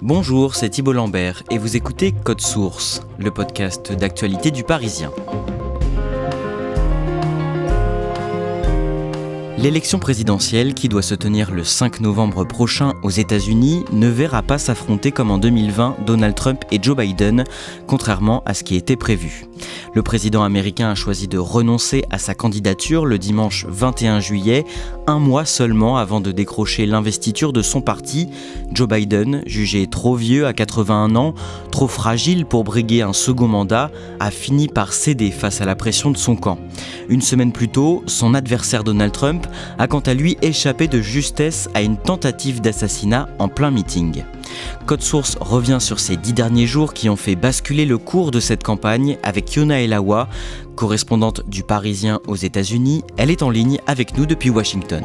Bonjour, c'est Thibault Lambert et vous écoutez Code Source, le podcast d'actualité du Parisien. L'élection présidentielle, qui doit se tenir le 5 novembre prochain aux États-Unis, ne verra pas s'affronter comme en 2020 Donald Trump et Joe Biden, contrairement à ce qui était prévu. Le président américain a choisi de renoncer à sa candidature le dimanche 21 juillet, un mois seulement avant de décrocher l'investiture de son parti. Joe Biden, jugé trop vieux à 81 ans, trop fragile pour briguer un second mandat, a fini par céder face à la pression de son camp. Une semaine plus tôt, son adversaire Donald Trump a quant à lui échappé de justesse à une tentative d'assassinat en plein meeting. Code Source revient sur ces 10 derniers jours qui ont fait basculer le cours de cette campagne avec Yona Elawa, correspondante du Parisien aux États-Unis. Elle est en ligne avec nous depuis Washington.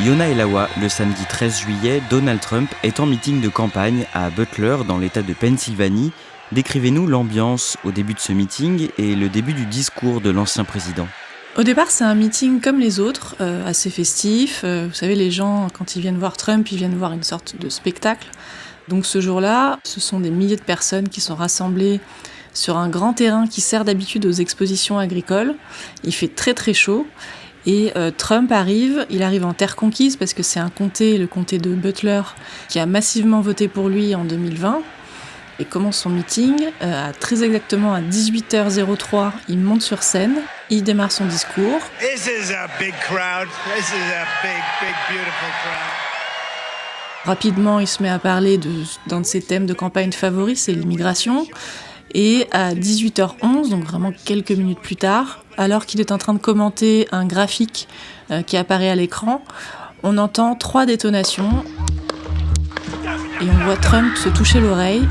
Yona Elawa, le samedi 13 juillet, Donald Trump est en meeting de campagne à Butler, dans l'État de Pennsylvanie. Décrivez-nous l'ambiance au début de ce meeting et le début du discours de l'ancien président. Au départ, c'est un meeting comme les autres, assez festif. Vous savez, les gens, quand ils viennent voir Trump, ils viennent voir une sorte de spectacle. Donc ce jour-là, ce sont des milliers de personnes qui sont rassemblées sur un grand terrain qui sert d'habitude aux expositions agricoles. Il fait très très chaud. Et Trump arrive, il arrive en terre conquise parce que c'est un comté, le comté de Butler, qui a massivement voté pour lui en 2020. Et commence son meeting, très exactement à 18h03, il monte sur scène, il démarre son discours. This is a big crowd. This is a big, beautiful crowd. Rapidement, il se met à parler d'un de ses thèmes de campagne favoris, c'est l'immigration. Et à 18h11, donc vraiment quelques minutes plus tard, alors qu'il est en train de commenter un graphique qui apparaît à l'écran, on entend 3 détonations et on voit Trump se toucher l'oreille,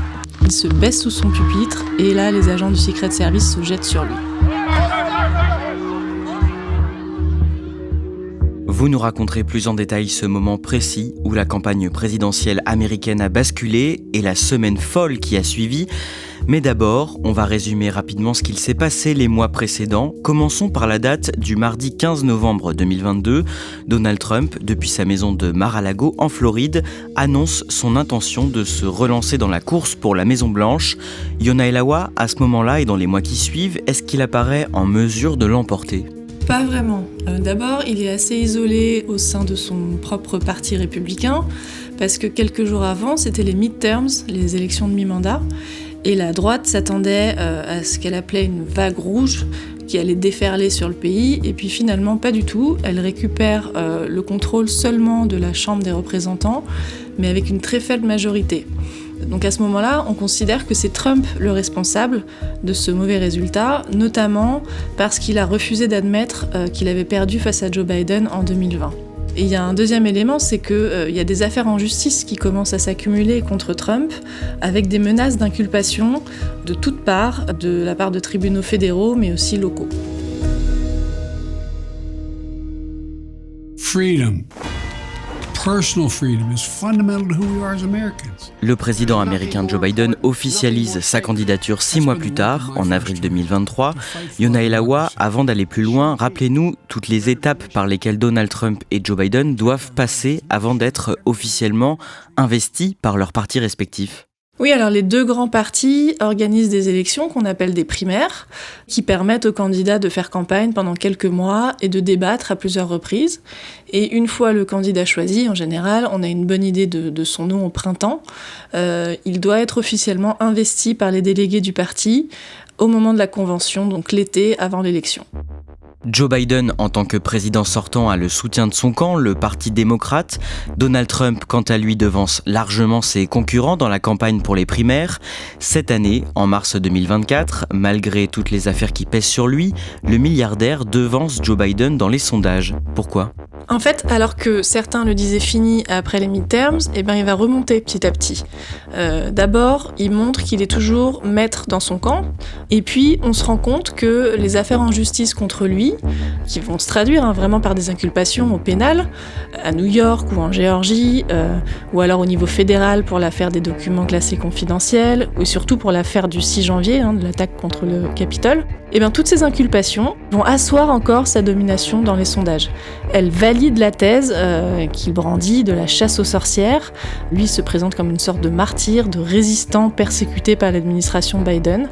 il se baisse sous son pupitre et là les agents du Secret Service se jettent sur lui. Vous nous raconterez plus en détail ce moment précis où la campagne présidentielle américaine a basculé et la semaine folle qui a suivi. Mais d'abord, on va résumer rapidement ce qu'il s'est passé les mois précédents. Commençons par la date du mardi 15 novembre 2022. Donald Trump, depuis sa maison de Mar-a-Lago en Floride, annonce son intention de se relancer dans la course pour la Maison-Blanche. Yona Elawa, à ce moment-là et dans les mois qui suivent, est-ce qu'il apparaît en mesure de l'emporter ? Pas vraiment. D'abord, il est assez isolé au sein de son propre parti républicain, parce que quelques jours avant, c'était les midterms, les élections de mi-mandat, et la droite s'attendait à ce qu'elle appelait une vague rouge qui allait déferler sur le pays, et puis finalement pas du tout. Elle récupère le contrôle seulement de la Chambre des représentants, mais avec une très faible majorité. Donc à ce moment-là, on considère que c'est Trump le responsable de ce mauvais résultat, notamment parce qu'il a refusé d'admettre qu'il avait perdu face à Joe Biden en 2020. Et il y a un deuxième élément, c'est qu'il y a des affaires en justice qui commencent à s'accumuler contre Trump, avec des menaces d'inculpation de toutes parts, de la part de tribunaux fédéraux, mais aussi locaux. Freedom. Personal freedom is fundamental to who we are as Americans. Le président américain Joe Biden officialise sa candidature 6 mois plus tard, en avril 2023. Yona Elawa, avant d'aller plus loin, rappelez-nous toutes les étapes par lesquelles Donald Trump et Joe Biden doivent passer avant d'être officiellement investis par leurs partis respectifs. Oui, alors les 2 grands partis organisent des élections qu'on appelle des primaires, qui permettent aux candidats de faire campagne pendant quelques mois et de débattre à plusieurs reprises. Et une fois le candidat choisi, en général, on a une bonne idée de son nom au printemps. Il doit être officiellement investi par les délégués du parti au moment de la convention, donc l'été avant l'élection. Joe Biden, en tant que président sortant, a le soutien de son camp, le Parti démocrate. Donald Trump, quant à lui, devance largement ses concurrents dans la campagne pour les primaires. Cette année, en mars 2024, malgré toutes les affaires qui pèsent sur lui, le milliardaire devance Joe Biden dans les sondages. Pourquoi ? En fait, alors que certains le disaient fini après les midterms, il va remonter petit à petit. D'abord, il montre qu'il est toujours maître dans son camp, et puis on se rend compte que les affaires en justice contre lui, qui vont se traduire vraiment par des inculpations au pénal, à New York ou en Géorgie, ou alors au niveau fédéral pour l'affaire des documents classés confidentiels, ou surtout pour l'affaire du 6 janvier, de l'attaque contre le Capitole. Et bien toutes ces inculpations vont asseoir encore sa domination dans les sondages. Elles valident la thèse qu'il brandit de la chasse aux sorcières. Lui se présente comme une sorte de martyr, de résistant persécuté par l'administration Biden.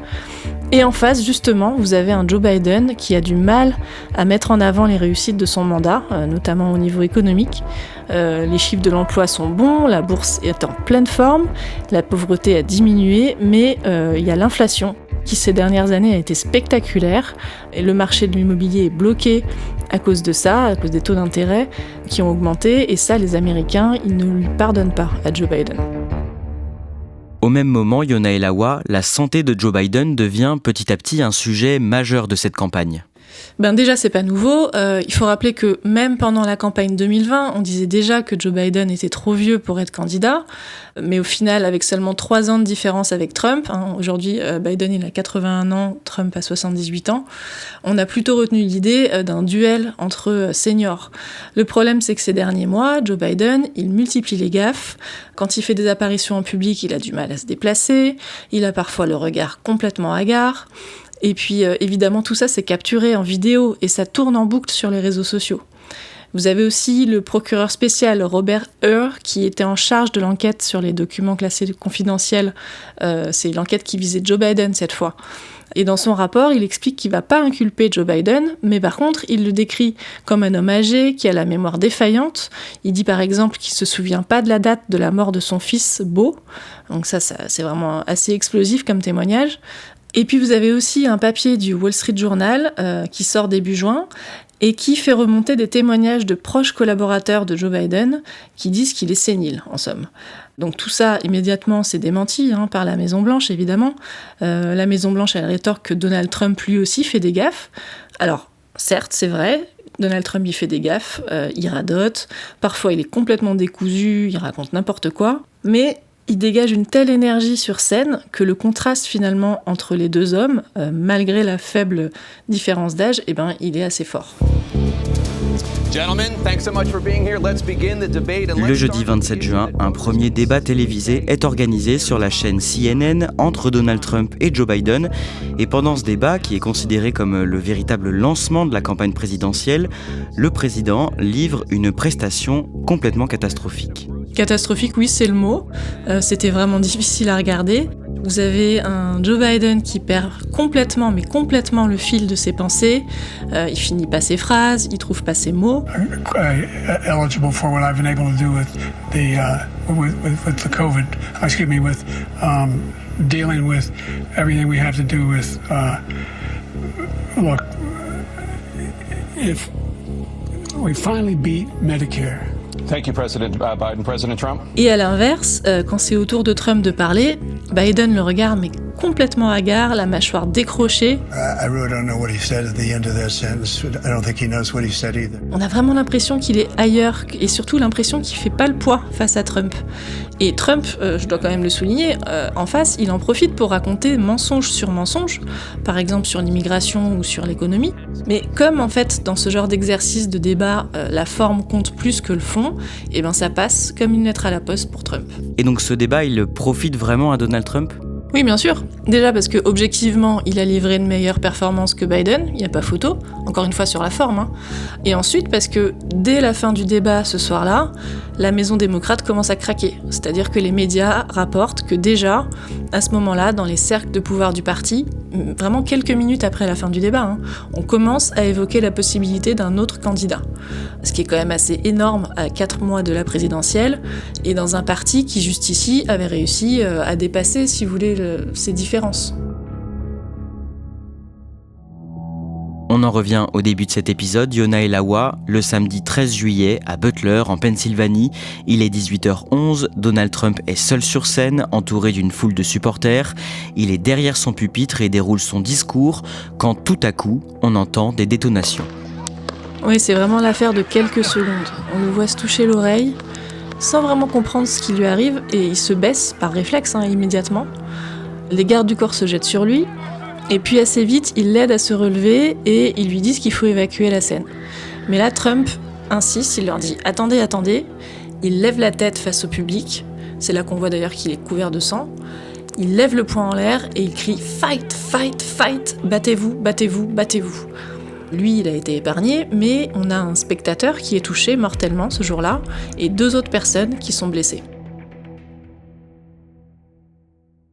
Et en face, justement, vous avez un Joe Biden qui a du mal à mettre en avant les réussites de son mandat, notamment au niveau économique. Les chiffres de l'emploi sont bons, la bourse est en pleine forme, la pauvreté a diminué, mais il y a l'inflation qui ces dernières années a été spectaculaire et le marché de l'immobilier est bloqué à cause de ça, à cause des taux d'intérêt qui ont augmenté, et ça, les Américains, ils ne lui pardonnent pas à Joe Biden. Au même moment, Yona Elawa, la santé de Joe Biden devient petit à petit un sujet majeur de cette campagne. Déjà, c'est pas nouveau. Il faut rappeler que même pendant la campagne 2020, on disait déjà que Joe Biden était trop vieux pour être candidat. Mais au final, avec seulement 3 ans de différence avec Trump, aujourd'hui Biden il a 81 ans, Trump a 78 ans, on a plutôt retenu l'idée d'un duel entre seniors. Le problème, c'est que ces derniers mois, Joe Biden, il multiplie les gaffes. Quand il fait des apparitions en public, il a du mal à se déplacer, il a parfois le regard complètement hagard. Et puis, évidemment, tout ça, c'est capturé en vidéo et ça tourne en boucle sur les réseaux sociaux. Vous avez aussi le procureur spécial Robert Hur qui était en charge de l'enquête sur les documents classés confidentiels. C'est l'enquête qui visait Joe Biden cette fois. Et dans son rapport, il explique qu'il ne va pas inculper Joe Biden, mais par contre, il le décrit comme un homme âgé qui a la mémoire défaillante. Il dit par exemple qu'il ne se souvient pas de la date de la mort de son fils Beau. Donc ça c'est vraiment assez explosif comme témoignage. Et puis vous avez aussi un papier du Wall Street Journal qui sort début juin et qui fait remonter des témoignages de proches collaborateurs de Joe Biden qui disent qu'il est sénile, en somme. Donc tout ça, immédiatement, c'est démenti par la Maison-Blanche, évidemment. La Maison-Blanche, elle rétorque que Donald Trump, lui aussi, fait des gaffes. Alors, certes, c'est vrai, Donald Trump, il fait des gaffes, il radote, parfois il est complètement décousu, il raconte n'importe quoi, mais il dégage une telle énergie sur scène que le contraste finalement entre les deux hommes, malgré la faible différence d'âge, il est assez fort. Le jeudi 27 juin, un premier débat télévisé est organisé sur la chaîne CNN entre Donald Trump et Joe Biden. Et pendant ce débat, qui est considéré comme le véritable lancement de la campagne présidentielle, le président livre une prestation complètement catastrophique. Catastrophique, oui, c'est le mot. C'était vraiment difficile à regarder. Vous avez un Joe Biden qui perd complètement le fil de ses pensées. Il finit pas ses phrases, il trouve pas ses mots. Eligible for what I've been able to do with the COVID. With dealing with everything we have to do with. Look, if we finally beat Medicare. Thank you, President Biden. President Trump. Et à l'inverse, quand c'est au tour de Trump de parler, Biden le regarde mais complètement hagard, la mâchoire décrochée. On a vraiment l'impression qu'il est ailleurs et surtout l'impression qu'il fait pas le poids face à Trump. Et Trump, je dois quand même le souligner, en face, il en profite pour raconter mensonge sur mensonge, par exemple sur l'immigration ou sur l'économie. Mais comme en fait, dans ce genre d'exercice de débat, la forme compte plus que le fond, ça passe comme une lettre à la poste pour Trump. Et donc ce débat, il profite vraiment à Donald Trump ? Oui, bien sûr. Déjà parce que objectivement, il a livré une meilleure performance que Biden, il n'y a pas photo, encore une fois sur la forme. Et ensuite parce que dès la fin du débat ce soir-là, la maison démocrate commence à craquer. C'est-à-dire que les médias rapportent que déjà, à ce moment-là, dans les cercles de pouvoir du parti, vraiment quelques minutes après la fin du débat, on commence à évoquer la possibilité d'un autre candidat. Ce qui est quand même assez énorme à 4 mois de la présidentielle, et dans un parti qui jusqu'ici avait réussi à dépasser, si vous voulez, ces différences. On en revient au début de cet épisode. Yona Elawa, le samedi 13 juillet, à Butler, en Pennsylvanie. Il est 18h11, Donald Trump est seul sur scène, entouré d'une foule de supporters. Il est derrière son pupitre et déroule son discours, quand tout à coup, on entend des détonations. Oui, c'est vraiment l'affaire de quelques secondes. On le voit se toucher l'oreille, sans vraiment comprendre ce qui lui arrive, et il se baisse par réflexe immédiatement. Les gardes du corps se jettent sur lui, Et puis assez vite, ils l'aident à se relever et ils lui disent qu'il faut évacuer la scène. Mais là, Trump insiste, il leur dit « Attendez, attendez ». Il lève la tête face au public. C'est là qu'on voit d'ailleurs qu'il est couvert de sang. Il lève le poing en l'air et il crie « Fight, fight, fight ! Battez-vous, battez-vous, battez-vous !» Lui, il a été épargné, mais on a un spectateur qui est touché mortellement ce jour-là et 2 autres personnes qui sont blessées.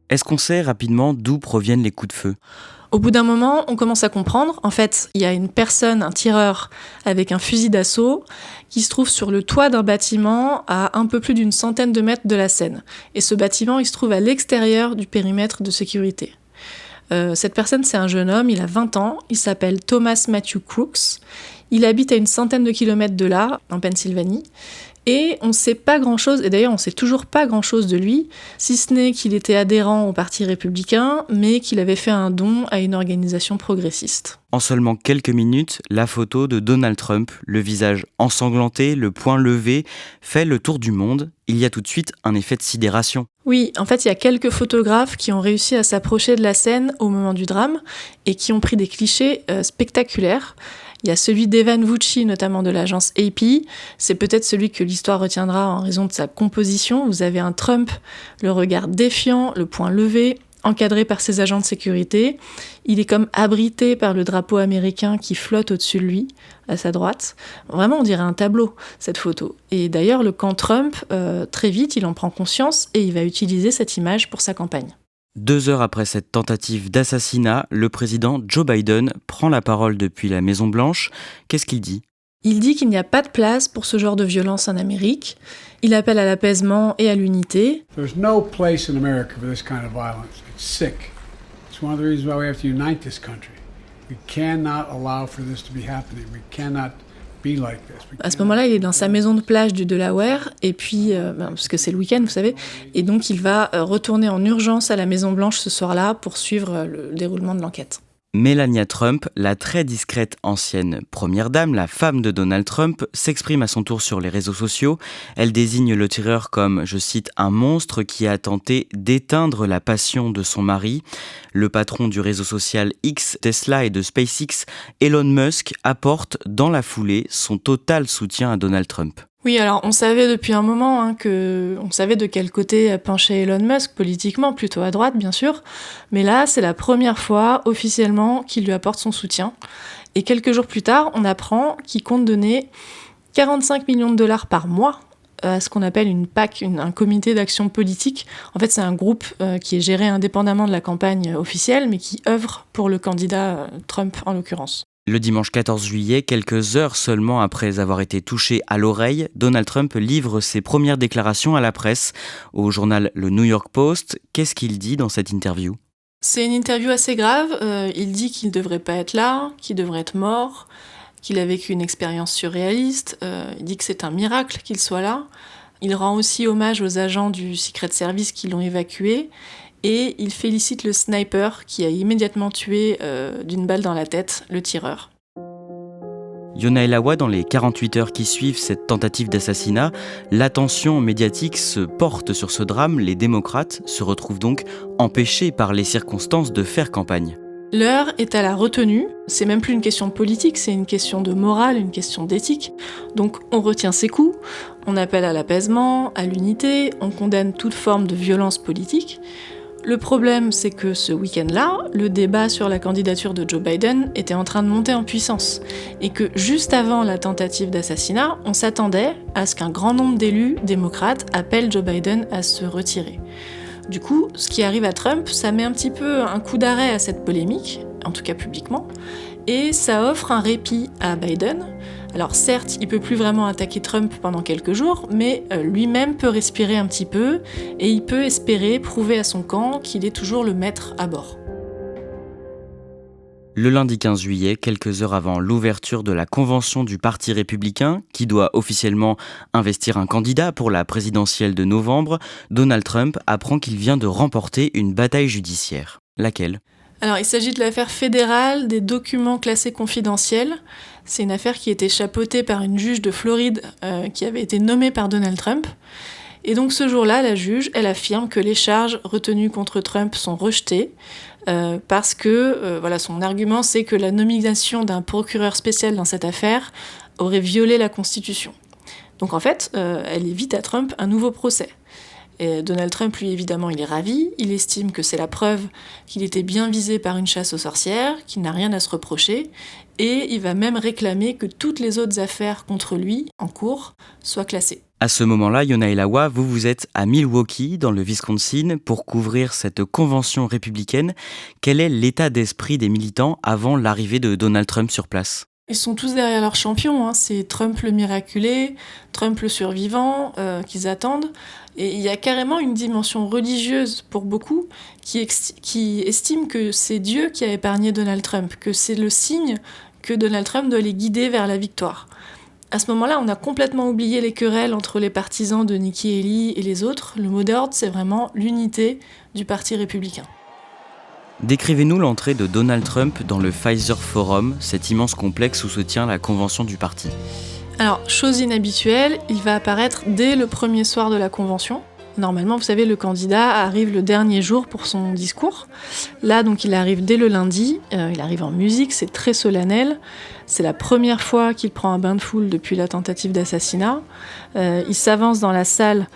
Est-ce qu'on sait rapidement d'où proviennent les coups de feu ? Au bout d'un moment, on commence à comprendre. En fait, il y a une personne, un tireur, avec un fusil d'assaut, qui se trouve sur le toit d'un bâtiment à un peu plus d'une centaine de mètres de la scène. Et ce bâtiment, il se trouve à l'extérieur du périmètre de sécurité. Cette personne, c'est un jeune homme, il a 20 ans, il s'appelle Thomas Matthew Crooks. Il habite à une centaine de kilomètres de là, en Pennsylvanie. Et on ne sait pas grand-chose, et d'ailleurs on ne sait toujours pas grand-chose de lui, si ce n'est qu'il était adhérent au Parti républicain, mais qu'il avait fait un don à une organisation progressiste. En seulement quelques minutes, la photo de Donald Trump, le visage ensanglanté, le poing levé, fait le tour du monde. Il y a tout de suite un effet de sidération. Oui, en fait, il y a quelques photographes qui ont réussi à s'approcher de la scène au moment du drame et qui ont pris des clichés spectaculaires. Il y a celui d'Evan Vucci, notamment de l'agence AP. C'est peut-être celui que l'histoire retiendra en raison de sa composition. Vous avez un Trump, le regard défiant, le poing levé, encadré par ses agents de sécurité. Il est comme abrité par le drapeau américain qui flotte au-dessus de lui, à sa droite. Vraiment, on dirait un tableau, cette photo. Et d'ailleurs, le camp Trump, très vite, il en prend conscience et il va utiliser cette image pour sa campagne. 2 heures après cette tentative d'assassinat, le président Joe Biden prend la parole depuis la Maison-Blanche. Qu'est-ce qu'il dit ? Il dit qu'il n'y a pas de place pour ce genre de violence en Amérique. Il appelle à l'apaisement et à l'unité. There's no place in America for this kind of violence. It's sick. It's one of the reasons why we have to unite this country. We cannot allow for this to be happening. We cannot be like this. À ce moment-là, il est dans sa maison de plage du Delaware, et puis, parce que c'est le week-end, vous savez, et donc il va retourner en urgence à la Maison-Blanche ce soir-là pour suivre le déroulement de l'enquête. Melania Trump, la très discrète ancienne première dame, la femme de Donald Trump, s'exprime à son tour sur les réseaux sociaux. Elle désigne le tireur comme, je cite, un monstre qui a tenté d'éteindre la passion de son mari. Le patron du réseau social X, Tesla et de SpaceX, Elon Musk, apporte dans la foulée son total soutien à Donald Trump. Oui, alors on savait depuis un moment on savait de quel côté penchait Elon Musk politiquement, plutôt à droite bien sûr, mais là c'est la première fois officiellement qu'il lui apporte son soutien. Et quelques jours plus tard, on apprend qu'il compte donner 45 millions de dollars par mois à ce qu'on appelle une PAC, un comité d'action politique. En fait, c'est un groupe qui est géré indépendamment de la campagne officielle, mais qui œuvre pour le candidat Trump en l'occurrence. Le dimanche 14 juillet, quelques heures seulement après avoir été touché à l'oreille, Donald Trump livre ses premières déclarations à la presse. Au journal Le New York Post, qu'est-ce qu'il dit dans cette interview ? C'est une interview assez grave. Il dit qu'il ne devrait pas être là, qu'il devrait être mort, qu'il a vécu une expérience surréaliste. Il dit que c'est un miracle qu'il soit là. Il rend aussi hommage aux agents du Secret Service qui l'ont évacué. Et il félicite le sniper qui a immédiatement tué d'une balle dans la tête le tireur. Yona Elawa, dans les 48 heures qui suivent cette tentative d'assassinat, l'attention médiatique se porte sur ce drame. Les démocrates se retrouvent donc empêchés par les circonstances de faire campagne. L'heure est à la retenue. C'est même plus une question politique, c'est une question de morale, une question d'éthique. Donc on retient ses coups, on appelle à l'apaisement, à l'unité, on condamne toute forme de violence politique. Le problème, c'est que ce week-end-là, le débat sur la candidature de Joe Biden était en train de monter en puissance. Et que juste avant la tentative d'assassinat, on s'attendait à ce qu'un grand nombre d'élus démocrates appellent Joe Biden à se retirer. Du coup, ce qui arrive à Trump, ça met un petit peu un coup d'arrêt à cette polémique, en tout cas publiquement, et ça offre un répit à Biden. Alors certes, il peut plus vraiment attaquer Trump pendant quelques jours, mais lui-même peut respirer un petit peu, et il peut espérer prouver à son camp qu'il est toujours le maître à bord. Le lundi 15 juillet, quelques heures avant l'ouverture de la convention du Parti républicain, qui doit officiellement investir un candidat pour la présidentielle de novembre, Donald Trump apprend qu'il vient de remporter une bataille judiciaire. Laquelle ? Alors, il s'agit de l'affaire fédérale des documents classés confidentiels. C'est une affaire qui a été chapeautée par une juge de Floride qui avait été nommée par Donald Trump. Et donc ce jour-là, la juge, elle affirme que les charges retenues contre Trump sont rejetées parce que son argument, c'est que la nomination d'un procureur spécial dans cette affaire aurait violé la Constitution. Donc en fait, elle évite à Trump un nouveau procès. Et Donald Trump, lui, évidemment, il est ravi. Il estime que c'est la preuve qu'il était bien visé par une chasse aux sorcières, qu'il n'a rien à se reprocher. Et il va même réclamer que toutes les autres affaires contre lui, en cours, soient classées. À ce moment-là, Yona Elawa, vous êtes à Milwaukee, dans le Wisconsin, pour couvrir cette convention républicaine. Quel est l'état d'esprit des militants avant l'arrivée de Donald Trump sur place ? Ils sont tous derrière leur champion, c'est Trump le miraculé, Trump le survivant qu'ils attendent. Et il y a carrément une dimension religieuse pour beaucoup qui estime que c'est Dieu qui a épargné Donald Trump, que c'est le signe que Donald Trump doit les guider vers la victoire. À ce moment-là, on a complètement oublié les querelles entre les partisans de Nikki Haley et les autres. Le mot d'ordre, c'est vraiment l'unité du Parti républicain. Décrivez-nous l'entrée de Donald Trump dans le Pfizer Forum, cet immense complexe où se tient la convention du parti. Alors, chose inhabituelle, il va apparaître dès le premier soir de la convention. Normalement, vous savez, le candidat arrive le dernier jour pour son discours. Là, donc, il arrive dès le lundi. Il arrive en musique, c'est très solennel. C'est la première fois qu'il prend un bain de foule depuis la tentative d'assassinat. Il s'avance dans la salle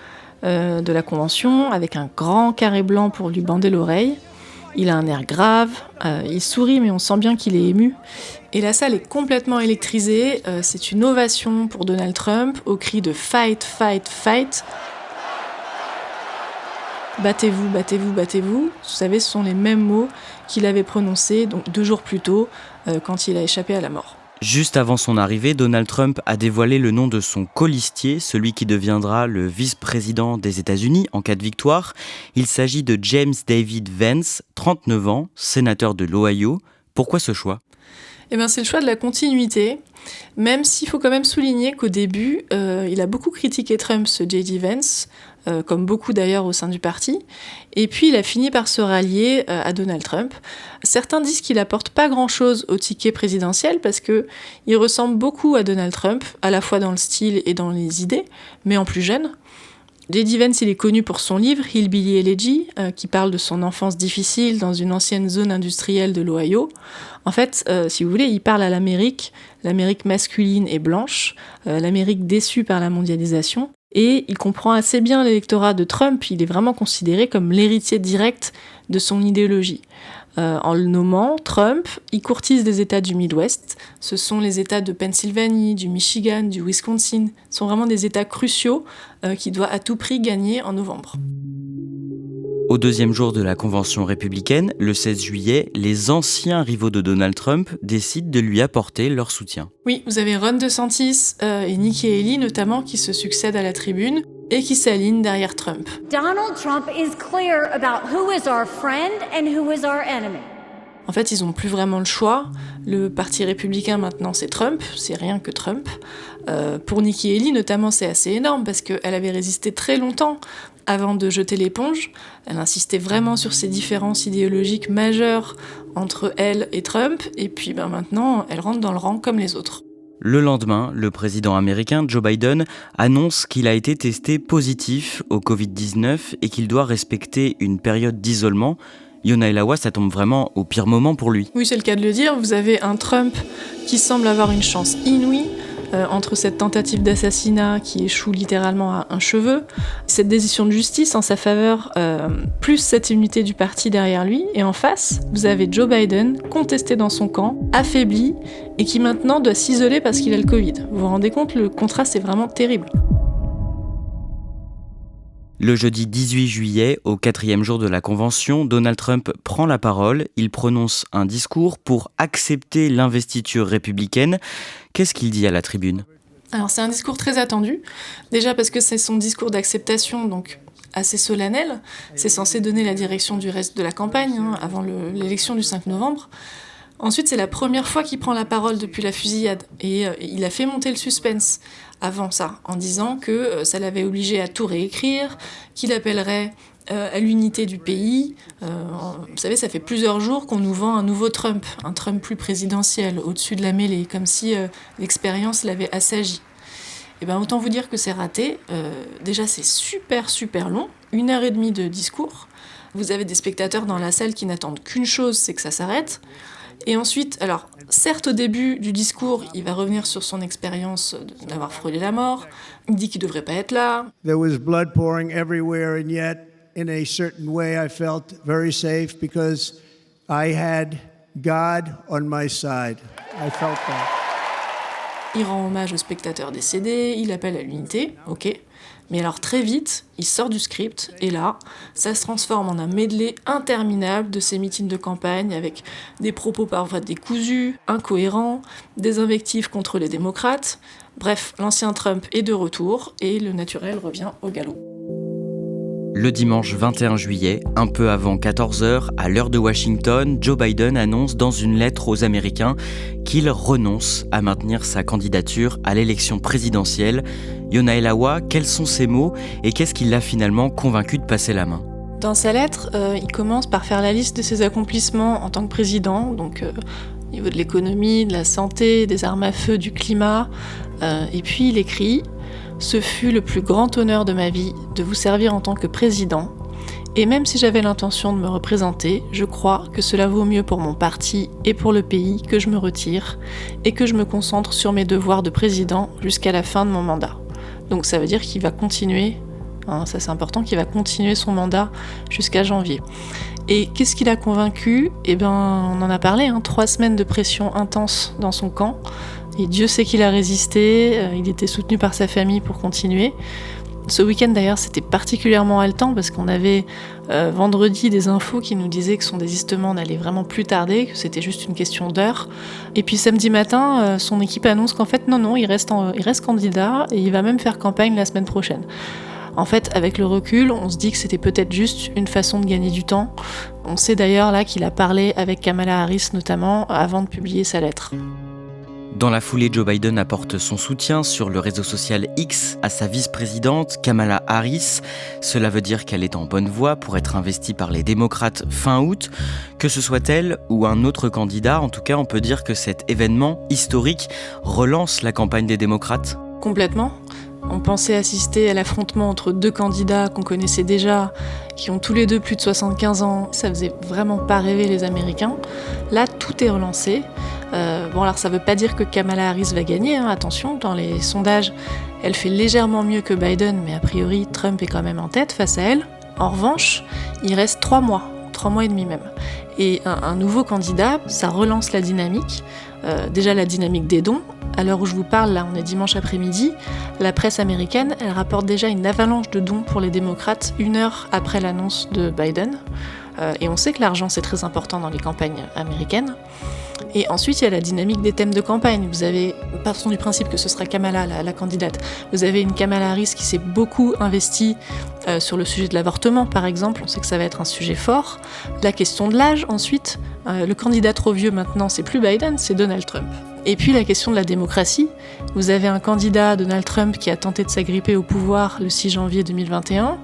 de la convention avec un grand carré blanc pour lui bander l'oreille. Il a un air grave, il sourit mais on sent bien qu'il est ému. Et la salle est complètement électrisée, c'est une ovation pour Donald Trump au cri de « Fight, fight, fight ». Battez-vous, battez-vous, battez-vous. Vous savez, ce sont les mêmes mots qu'il avait prononcés donc 2 jours plus tôt quand il a échappé à la mort. Juste avant son arrivée, Donald Trump a dévoilé le nom de son colistier, celui qui deviendra le vice-président des États-Unis en cas de victoire. Il s'agit de James David Vance, 39 ans, sénateur de l'Ohio. Pourquoi ce choix ? C'est le choix de la continuité, même s'il faut quand même souligner qu'au début, il a beaucoup critiqué Trump, ce J.D. Vance, comme beaucoup d'ailleurs au sein du parti, et puis il a fini par se rallier à Donald Trump. Certains disent qu'il apporte pas grand-chose au ticket présidentiel parce qu'il ressemble beaucoup à Donald Trump, à la fois dans le style et dans les idées, mais en plus jeune. J.D. Vance, il est connu pour son livre « Hillbilly Elegy », qui parle de son enfance difficile dans une ancienne zone industrielle de l'Ohio. En fait, si vous voulez, il parle à l'Amérique masculine et blanche, l'Amérique déçue par la mondialisation, et il comprend assez bien l'électorat de Trump. Il est vraiment considéré comme l'héritier direct de son idéologie. En le nommant Trump, il courtise des États du Midwest. Ce sont les États de Pennsylvanie, du Michigan, du Wisconsin. Ce sont vraiment des États cruciaux qu'il doit à tout prix gagner en novembre. Au deuxième jour de la convention républicaine, le 16 juillet, les anciens rivaux de Donald Trump décident de lui apporter leur soutien. Oui, vous avez Ron DeSantis et Nikki Haley notamment qui se succèdent à la tribune et qui s'alignent derrière Trump. Donald Trump is clear about who is our friend and who is our enemy. En fait, ils n'ont plus vraiment le choix. Le parti républicain, maintenant, c'est Trump. C'est rien que Trump. Pour Nikki Haley, notamment, c'est assez énorme parce qu'elle avait résisté très longtemps avant de jeter l'éponge. Elle insistait vraiment sur ces différences idéologiques majeures entre elle et Trump. Et puis maintenant, elle rentre dans le rang comme les autres. Le lendemain, le président américain Joe Biden annonce qu'il a été testé positif au Covid-19 et qu'il doit respecter une période d'isolement. Yona Elawa, ça tombe vraiment au pire moment pour lui. Oui, c'est le cas de le dire. Vous avez un Trump qui semble avoir une chance inouïe entre cette tentative d'assassinat qui échoue littéralement à un cheveu, cette décision de justice en sa faveur, plus cette unité du parti derrière lui. Et en face, vous avez Joe Biden, contesté dans son camp, affaibli, et qui maintenant doit s'isoler parce qu'il a le Covid. Vous vous rendez compte, le contraste est vraiment terrible. Le jeudi 18 juillet, au 4e jour de la convention, Donald Trump prend la parole. Il prononce un discours pour accepter l'investiture républicaine. Qu'est-ce qu'il dit à la tribune ? Alors c'est un discours très attendu, déjà parce que c'est son discours d'acceptation, donc assez solennel. C'est censé donner la direction du reste de la campagne, avant l'élection du 5 novembre. Ensuite, c'est la première fois qu'il prend la parole depuis la fusillade. Et il a fait monter le suspense avant ça, en disant que ça l'avait obligé à tout réécrire, qu'il appellerait à l'unité du pays. Vous savez, ça fait plusieurs jours qu'on nous vend un nouveau Trump, un Trump plus présidentiel, au-dessus de la mêlée, comme si l'expérience l'avait assagi. Et ben autant vous dire que c'est raté. Déjà c'est super long, 1h30 de discours. Vous avez des spectateurs dans la salle qui n'attendent qu'une chose, c'est que ça s'arrête. Et ensuite, alors certes au début du discours, il va revenir sur son expérience d'avoir frôlé la mort. Il dit qu'il devrait pas être là. There was blood pouring everywhere, and yet in a certain way I felt very safe because I had God on my side. I felt that. Il rend hommage aux spectateurs décédés, il appelle à l'unité, ok. Mais alors très vite, il sort du script, et là, ça se transforme en un medley interminable de ses meetings de campagne avec des propos parfois décousus, incohérents, des invectives contre les démocrates. Bref, l'ancien Trump est de retour, et le naturel revient au galop. Le dimanche 21 juillet, un peu avant 14h, à l'heure de Washington, Joe Biden annonce dans une lettre aux Américains qu'il renonce à maintenir sa candidature à l'élection présidentielle. Yona El-Hawa, quels sont ses mots et qu'est-ce qui l'a finalement convaincu de passer la main ? Dans sa lettre, il commence par faire la liste de ses accomplissements en tant que président, donc au niveau de l'économie, de la santé, des armes à feu, du climat, et puis il écrit « Ce fut le plus grand honneur de ma vie de vous servir en tant que président, et même si j'avais l'intention de me représenter, je crois que cela vaut mieux pour mon parti et pour le pays que je me retire et que je me concentre sur mes devoirs de président jusqu'à la fin de mon mandat. » Donc ça veut dire qu'il va continuer, ça c'est important, qu'il va continuer son mandat jusqu'à janvier. Et qu'est-ce qui l'a convaincu ? Eh ben, on en a parlé, 3 semaines de pression intense dans son camp. Et Dieu sait qu'il a résisté, il était soutenu par sa famille pour continuer. Ce week-end d'ailleurs c'était particulièrement haletant parce qu'on avait vendredi des infos qui nous disaient que son désistement n'allait vraiment plus tarder, que c'était juste une question d'heure. Et puis samedi matin, son équipe annonce qu'en fait non, il reste candidat et il va même faire campagne la semaine prochaine. En fait, avec le recul, on se dit que c'était peut-être juste une façon de gagner du temps. On sait d'ailleurs là qu'il a parlé avec Kamala Harris notamment avant de publier sa lettre. Dans la foulée, Joe Biden apporte son soutien sur le réseau social X à sa vice-présidente Kamala Harris. Cela veut dire qu'elle est en bonne voie pour être investie par les démocrates fin août. Que ce soit elle ou un autre candidat, en tout cas, on peut dire que cet événement historique relance la campagne des démocrates. Complètement. On pensait assister à l'affrontement entre 2 candidats qu'on connaissait déjà, qui ont tous les deux plus de 75 ans. Ça faisait vraiment pas rêver les Américains. Là, tout est relancé. Alors ça veut pas dire que Kamala Harris va gagner, attention, dans les sondages, elle fait légèrement mieux que Biden, mais a priori, Trump est quand même en tête face à elle. En revanche, il reste 3 mois et demi même. Et un nouveau candidat, ça relance la dynamique. Déjà la dynamique des dons. À l'heure où je vous parle, là on est dimanche après-midi, la presse américaine, elle rapporte déjà une avalanche de dons pour les démocrates 1 heure après l'annonce de Biden. Et on sait que l'argent c'est très important dans les campagnes américaines. Et ensuite, il y a la dynamique des thèmes de campagne. Vous avez, partons du principe que ce sera Kamala, la candidate. Vous avez une Kamala Harris qui s'est beaucoup investie sur le sujet de l'avortement, par exemple. On sait que ça va être un sujet fort. La question de l'âge, ensuite. Le candidat trop vieux, maintenant, c'est plus Biden, c'est Donald Trump. Et puis la question de la démocratie. Vous avez un candidat, Donald Trump, qui a tenté de s'agripper au pouvoir le 6 janvier 2021,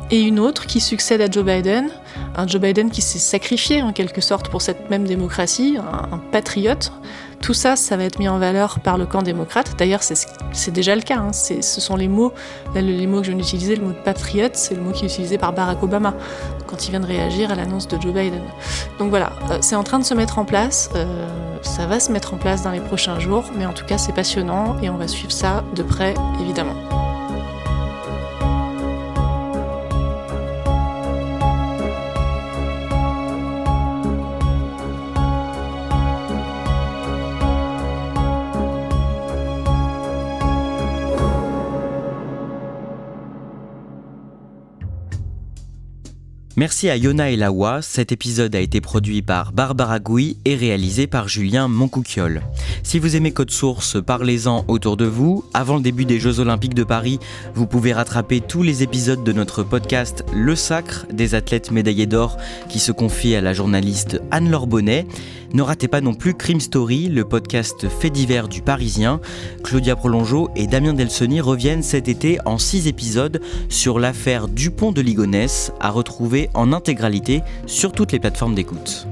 et une autre qui succède à Joe Biden, un Joe Biden qui s'est sacrifié en quelque sorte pour cette même démocratie, un patriote. Tout ça, ça va être mis en valeur par le camp démocrate. D'ailleurs, c'est déjà le cas. Ce sont les mots, les mots que je viens d'utiliser, le mot de patriote, c'est le mot qui est utilisé par Barack Obama quand il vient de réagir à l'annonce de Joe Biden. Donc voilà, c'est en train de se mettre en place. Ça va se mettre en place dans les prochains jours, mais en tout cas, c'est passionnant et on va suivre ça de près, évidemment. Merci à Yona El-Hawa. Cet épisode a été produit par Barbara Gouy et réalisé par Julien Moncouquiol. Si vous aimez Code Source, parlez-en autour de vous. Avant le début des Jeux Olympiques de Paris, vous pouvez rattraper tous les épisodes de notre podcast Le Sacre des athlètes médaillés d'or qui se confie à la journaliste Anne-Laure Bonnet. Ne ratez pas non plus Crime Story, le podcast fait divers du Parisien. Claudia Prolongeau et Damien Delseny reviennent cet été en 6 épisodes sur l'affaire Dupont de Ligonnès, à retrouver en intégralité sur toutes les plateformes d'écoute.